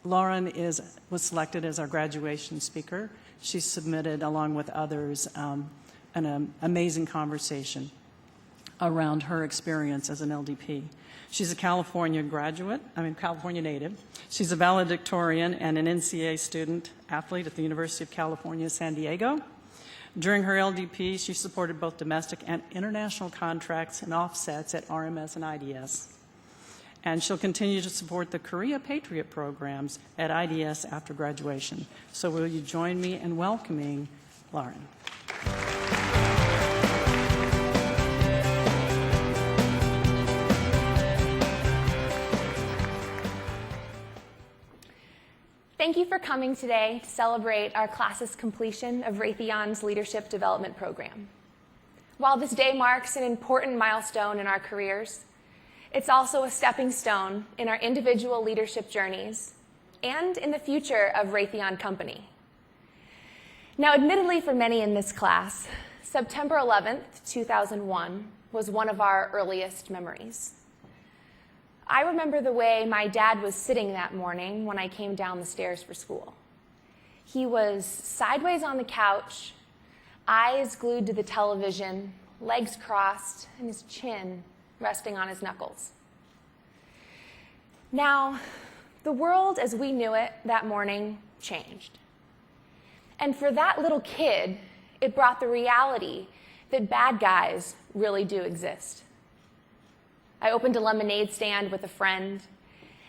Lauren was selected as our graduation speaker. She submitted, along with others, an amazing conversation around her experience as an LDP. She's a California native. She's a valedictorian and an NCAA student athlete at the University of California, San Diego. During her LDP, she supported both domestic and international contracts and offsets at RMS and IDS. And she'll continue to support the Korea Patriot programs at IDS after graduation. So will you join me in welcoming Lauren? Thank you for coming today to celebrate our class's completion of Raytheon's Leadership Development Program. While this day marks an important milestone in our careers, it's also a stepping stone in our individual leadership journeys and in the future of Raytheon Company. Now, admittedly for many in this class, September 11th, 2001 was one of our earliest memories. I remember the way my dad was sitting that morning when I came down the stairs for school. He was sideways on the couch, eyes glued to the television, legs crossed, and his chin resting on his knuckles. Now, the world as we knew it that morning changed. And for that little kid, it brought the reality that bad guys really do exist. I opened a lemonade stand with a friend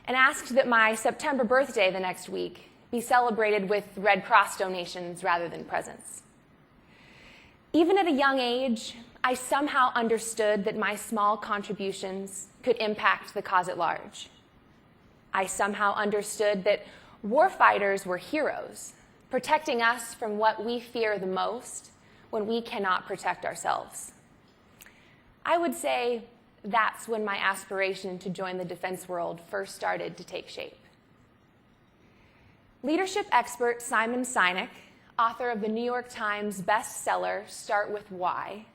and asked that my September birthday the next week be celebrated with Red Cross donations rather than presents. Even at a young age, I somehow understood that my small contributions could impact the cause at large. I somehow understood that warfighters were heroes, protecting us from what we fear the most when we cannot protect ourselves. I would say that's when my aspiration to join the defense world first started to take shape. Leadership expert Simon Sinek, author of the New York Times bestseller Start With Why,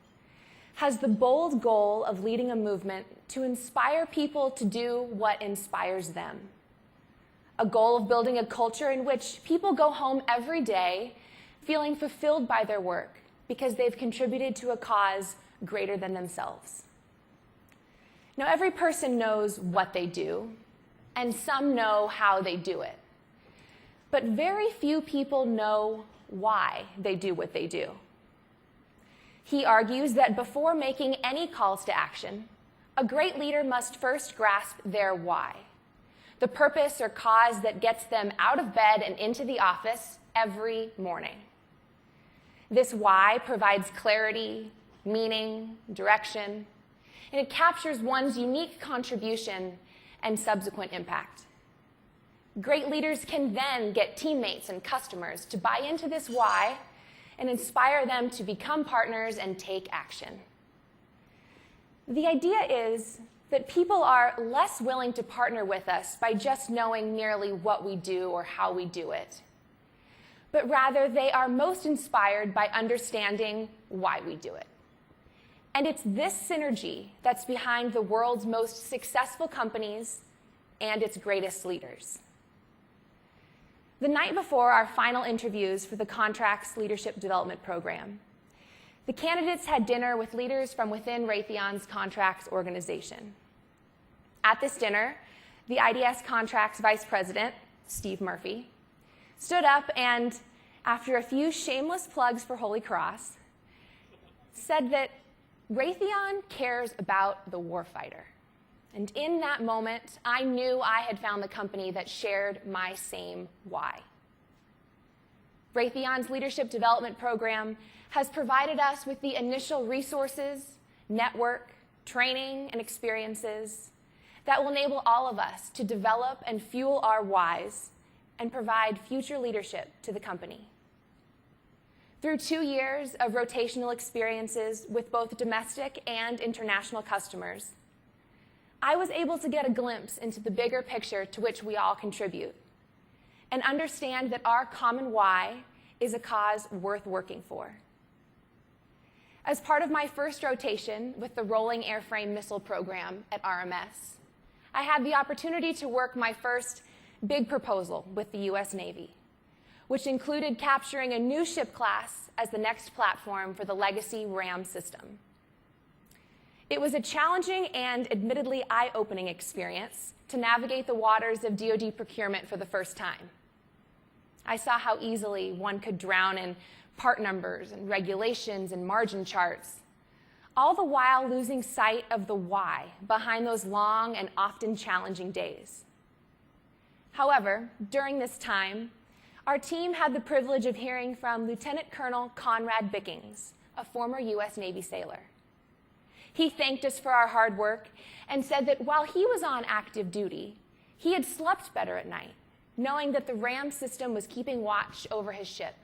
has the bold goal of leading a movement to inspire people to do what inspires them. A goal of building a culture in which people go home every day feeling fulfilled by their work because they've contributed to a cause greater than themselves. Now, every person knows what they do, and some know how they do it. But very few people know why they do what they do. He argues that before making any calls to action, a great leader must first grasp their why, the purpose or cause that gets them out of bed and into the office every morning. This why provides clarity, meaning, direction, and it captures one's unique contribution and subsequent impact. Great leaders can then get teammates and customers to buy into this why and inspire them to become partners and take action. The idea is that people are less willing to partner with us by just knowing merely what we do or how we do it, but rather they are most inspired by understanding why we do it. And it's this synergy that's behind the world's most successful companies and its greatest leaders. The night before our final interviews for the Contracts Leadership Development Program, the candidates had dinner with leaders from within Raytheon's contracts organization. At this dinner, the IDS Contracts Vice President, Steve Murphy, stood up and, after a few shameless plugs for Holy Cross, said that Raytheon cares about the warfighter. And in that moment, I knew I had found the company that shared my same why. Raytheon's Leadership Development Program has provided us with the initial resources, network, training, and experiences that will enable all of us to develop and fuel our whys and provide future leadership to the company. Through 2 years of rotational experiences with both domestic and international customers, I was able to get a glimpse into the bigger picture to which we all contribute and understand that our common why is a cause worth working for. As part of my first rotation with the Rolling Airframe Missile Program at RMS, I had the opportunity to work my first big proposal with the U.S. Navy, which included capturing a new ship class as the next platform for the legacy RAM system. It was a challenging and admittedly eye-opening experience to navigate the waters of DoD procurement for the first time. I saw how easily one could drown in part numbers and regulations and margin charts, all the while losing sight of the why behind those long and often challenging days. However, during this time, our team had the privilege of hearing from Lieutenant Colonel Conrad Bickings, a former U.S. Navy sailor. He thanked us for our hard work and said that while he was on active duty, he had slept better at night, knowing that the RAM system was keeping watch over his ship,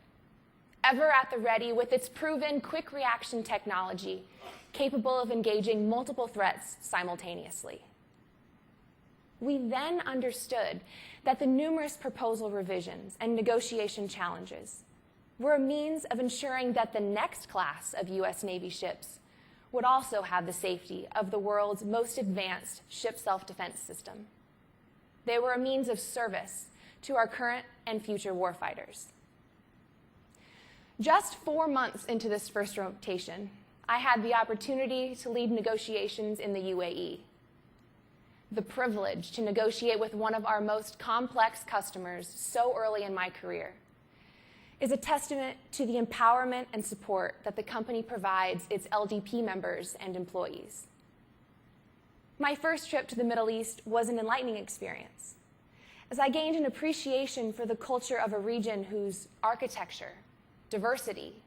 ever at the ready with its proven quick reaction technology, capable of engaging multiple threats simultaneously. We then understood that the numerous proposal revisions and negotiation challenges were a means of ensuring that the next class of U.S. Navy ships would also have the safety of the world's most advanced ship self-defense system. They were a means of service to our current and future warfighters. Just 4 months into this first rotation, I had the opportunity to lead negotiations in the UAE. The privilege to negotiate with one of our most complex customers so early in my career is a testament to the empowerment and support that the company provides its LDP members and employees. My first trip to the Middle East was an enlightening experience, as I gained an appreciation for the culture of a region whose architecture, diversity,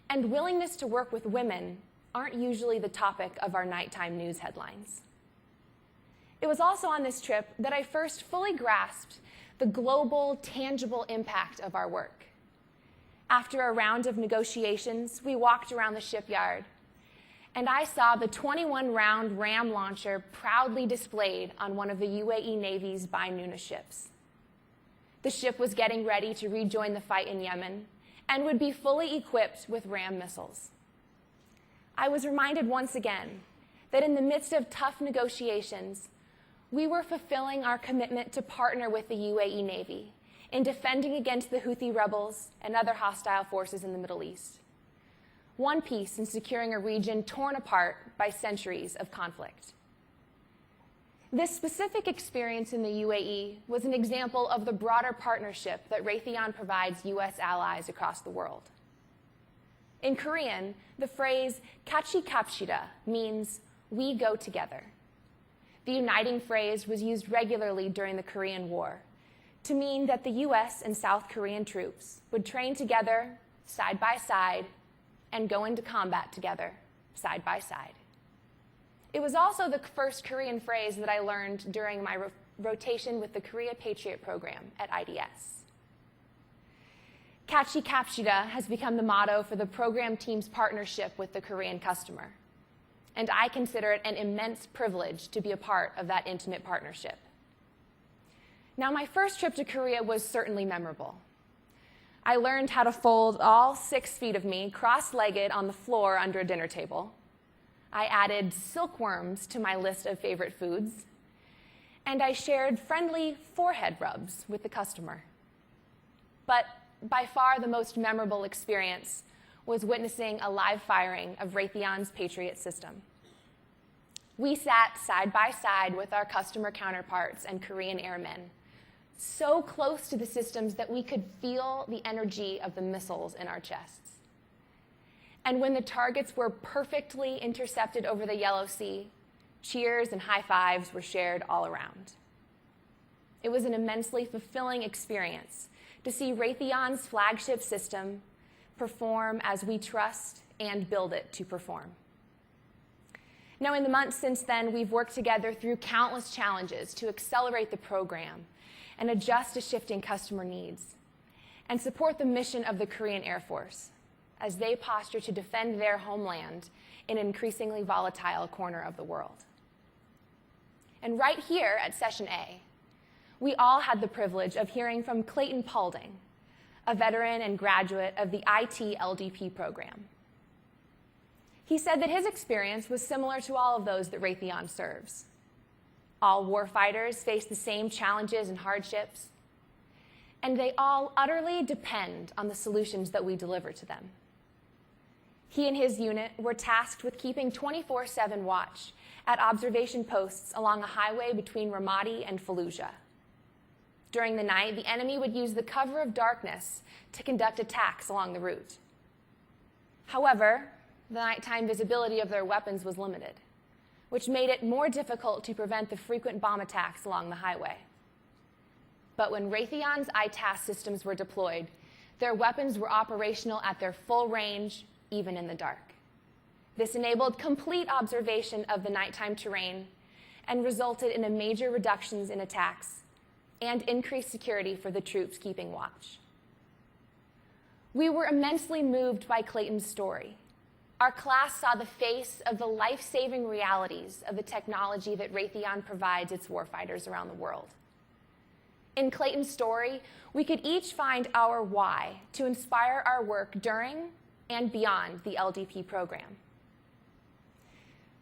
and willingness to work with women aren't usually the topic of our nighttime news headlines. It was also on this trip that I first fully grasped the global, tangible impact of our work. After a round of negotiations, we walked around the shipyard, and I saw the 21-round RAM launcher proudly displayed on one of the UAE Navy's Bainuna ships. The ship was getting ready to rejoin the fight in Yemen and would be fully equipped with RAM missiles. I was reminded once again that in the midst of tough negotiations, we were fulfilling our commitment to partner with the UAE Navy in defending against the Houthi rebels and other hostile forces in the Middle East. One piece in securing a region torn apart by centuries of conflict. This specific experience in the UAE was an example of the broader partnership that Raytheon provides U.S. allies across the world. In Korean, the phrase "같이 갑시다" means "we go together." The uniting phrase was used regularly during the Korean War to mean that the U.S. and South Korean troops would train together, side by side, and go into combat together, side by side. It was also the first Korean phrase that I learned during my rotation with the Korea Patriot program at IDS. "같이 갑시다" has become the motto for the program team's partnership with the Korean customer, and I consider it an immense privilege to be a part of that intimate partnership. Now, my first trip to Korea was certainly memorable. I learned how to fold all 6 feet of me cross-legged on the floor under a dinner table. I added silkworms to my list of favorite foods, and I shared friendly forehead rubs with the customer. But by far the most memorable experience was witnessing a live firing of Raytheon's Patriot system. We sat side by side with our customer counterparts and Korean airmen, so close to the systems that we could feel the energy of the missiles in our chests. And when the targets were perfectly intercepted over the Yellow Sea, cheers and high fives were shared all around. It was an immensely fulfilling experience to see Raytheon's flagship system perform as we trust and build it to perform. Now, in the months since then, we've worked together through countless challenges to accelerate the program and adjust to shifting customer needs, and support the mission of the Korean Air Force as they posture to defend their homeland in an increasingly volatile corner of the world. And right here at Session A, we all had the privilege of hearing from Clayton Paulding, a veteran and graduate of the IT LDP program. He said that his experience was similar to all of those that Raytheon serves. All warfighters face the same challenges and hardships, and they all utterly depend on the solutions that we deliver to them. He and his unit were tasked with keeping 24/7 watch at observation posts along a highway between Ramadi and Fallujah. During the night, the enemy would use the cover of darkness to conduct attacks along the route. However, the nighttime visibility of their weapons was limited, which made it more difficult to prevent the frequent bomb attacks along the highway. But when Raytheon's ITAS systems were deployed, their weapons were operational at their full range, even in the dark. This enabled complete observation of the nighttime terrain and resulted in a major reductions in attacks and increased security for the troops keeping watch. We were immensely moved by Clayton's story. Our class saw the face of the life-saving realities of the technology that Raytheon provides its warfighters around the world. In Clayton's story, we could each find our why to inspire our work during and beyond the LDP program.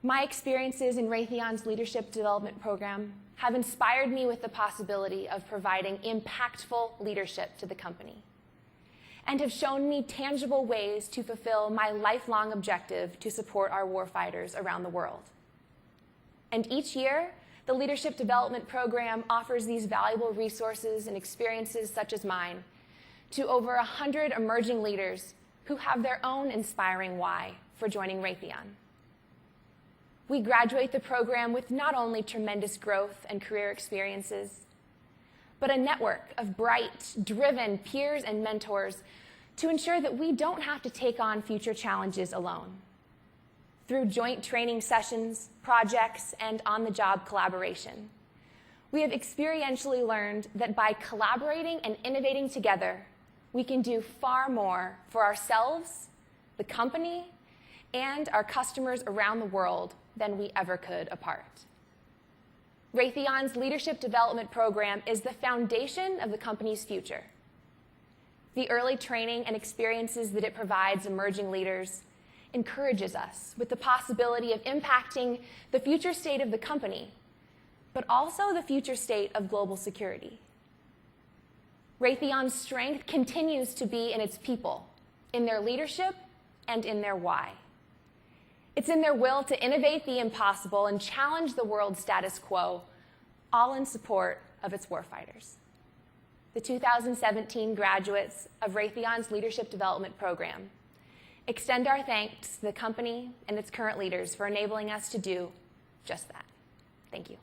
My experiences in Raytheon's Leadership Development Program have inspired me with the possibility of providing impactful leadership to the company, and have shown me tangible ways to fulfill my lifelong objective to support our warfighters around the world. And each year, the Leadership Development Program offers these valuable resources and experiences such as mine to over 100 emerging leaders who have their own inspiring why for joining Raytheon. We graduate the program with not only tremendous growth and career experiences, but a network of bright, driven peers and mentors to ensure that we don't have to take on future challenges alone. Through joint training sessions, projects, and on-the-job collaboration, we have experientially learned that by collaborating and innovating together, we can do far more for ourselves, the company, and our customers around the world than we ever could apart. Raytheon's Leadership Development Program is the foundation of the company's future. The early training and experiences that it provides emerging leaders encourages us with the possibility of impacting the future state of the company, but also the future state of global security. Raytheon's strength continues to be in its people, in their leadership, and in their why. It's in their will to innovate the impossible and challenge the world's status quo, all in support of its warfighters. The 2017 graduates of Raytheon's Leadership Development Program extend our thanks to the company and its current leaders for enabling us to do just that. Thank you.